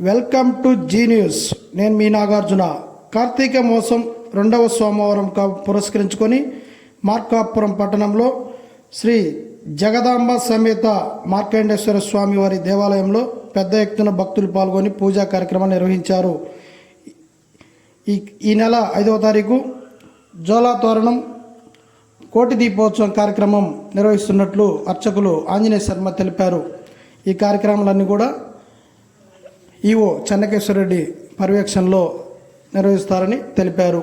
Welcome to G news. నేను మీ నాగార్జున. కార్తీక మాసం 2వ సోమవారం పురస్కరించుకొని మార్కాపురం పట్టణంలో శ్రీ జగదాంబ సమేత మార్కండేశ్వర స్వామి వారి దేవాలయంలో పెద్ద ఎత్తున భక్తులు పాల్గొని పూజా కార్యక్రమాన్ని నిర్వహించారు. ఈ నెల 5వ తారీఖు జోలా తోరణం కోటి దీపోత్సవం కార్యక్రమం నిర్వహిస్తున్నట్లు అర్చకులు ఆంజనేయ శర్మ తెలిపారు. ఈ కార్యక్రమాలన్నీ కూడా ఈవో చెన్నకేశ్వరరెడ్డి పర్యవేక్షణలో నిర్వహిస్తారని తెలిపారు.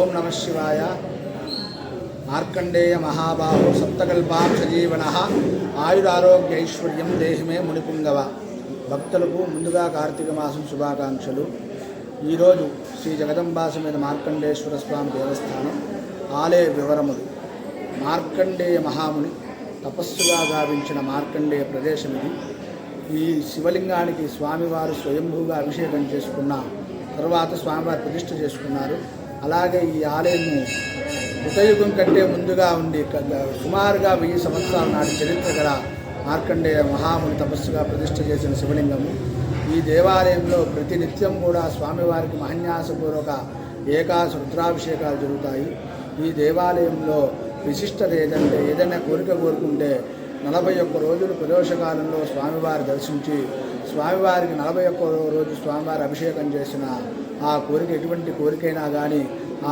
ఓం నమ శివాయ. మార్కండేయ మహాబాహు సప్తకల్పాక్షజీవన ఆయురారోగ్య ఐశ్వర్యం దేహిమే మునిపుంగవ. భక్తులకు ముందుగా కార్తీక మాసం శుభాకాంక్షలు. ఈరోజు శ్రీ జగదంబా సమేత మార్కండేశ్వర స్వామి దేవస్థానం ఆలయ వివరములు. మార్కండేయ మహాముని తపస్సుగా గావించిన మార్కండేయ ప్రదేశం ఇది. ఈ శివలింగానికి స్వామివారు స్వయంభూగా అభిషేకం చేసుకున్న తర్వాత స్వామివారు ప్రతిష్ఠ చేసుకున్నారు. అలాగే ఈ ఆలయము కృతయుగం కంటే ముందుగా ఉండి సుమారుగా 1000 సంవత్సరాల నాటి చరిత్ర గల మార్కండేయ మహాముని తపస్సుగా ప్రతిష్ఠ చేసిన శివలింగము. ఈ దేవాలయంలో ప్రతినిత్యం కూడా స్వామివారికి మహన్యాసపూర్వక ఏకాదశ రుద్రాభిషేకాలు జరుగుతాయి. ఈ దేవాలయంలో విశిష్టత ఏదంటే ఏదైనా కోరిక కోరుకుంటే 41 రోజులు ప్రదోషకాలంలో స్వామివారి దర్శించి స్వామివారికి 41వ రోజు స్వామివారి అభిషేకం చేసిన ఆ కోరిక ఎటువంటి కోరికైనా కానీ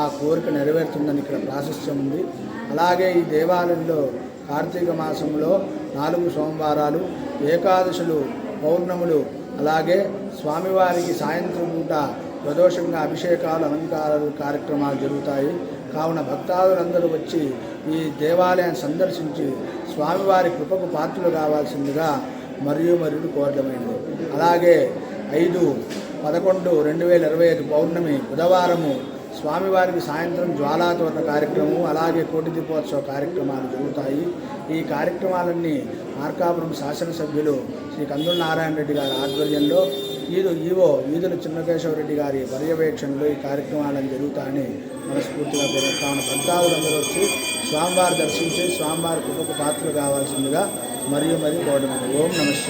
ఆ కోరిక నెరవేరుతుందని ఇక్కడ ప్రాశస్త్యం ఉంది. అలాగే ఈ దేవాలయంలో కార్తీక మాసంలో 4 సోమవారాలు, ఏకాదశులు, పౌర్ణములు, అలాగే స్వామివారికి సాయంత్రం పూట ప్రదోషంగా అభిషేకాలు, అలంకారాలు కార్యక్రమాలు జరుగుతాయి. కావున భక్తాదులందరూ వచ్చి ఈ దేవాలయాన్ని సందర్శించి స్వామివారి కృపకు పాత్రలు కావాల్సిందిగా మరియు కోరడమైనది. అలాగే 5/11/2025 పౌర్ణమి బుధవారము స్వామివారికి సాయంత్రం జ్వాలాతోరణ కార్యక్రమం, అలాగే కోటి దీపోత్సవ కార్యక్రమాలు జరుగుతాయి. ఈ కార్యక్రమాలన్నీ మార్కాపురం శాసనసభ్యులు శ్రీ కందుల నారాయణ రెడ్డి గారి ఆధ్వర్యంలో ఈవో ఈదుల చెన్నకేశ్వరరెడ్డి గారి పర్యవేక్షణలో ఈ కార్యక్రమాలను జరుగుతాయని మనస్ఫూర్తిగా కోరుతాను. భక్తాదులందరూ వచ్చి స్వామివారి దర్శించి స్వామివారి కృపకు పాత్రలు కావాల్సిందిగా మరియు కోరడమైనది. ఓం నమః శివాయ.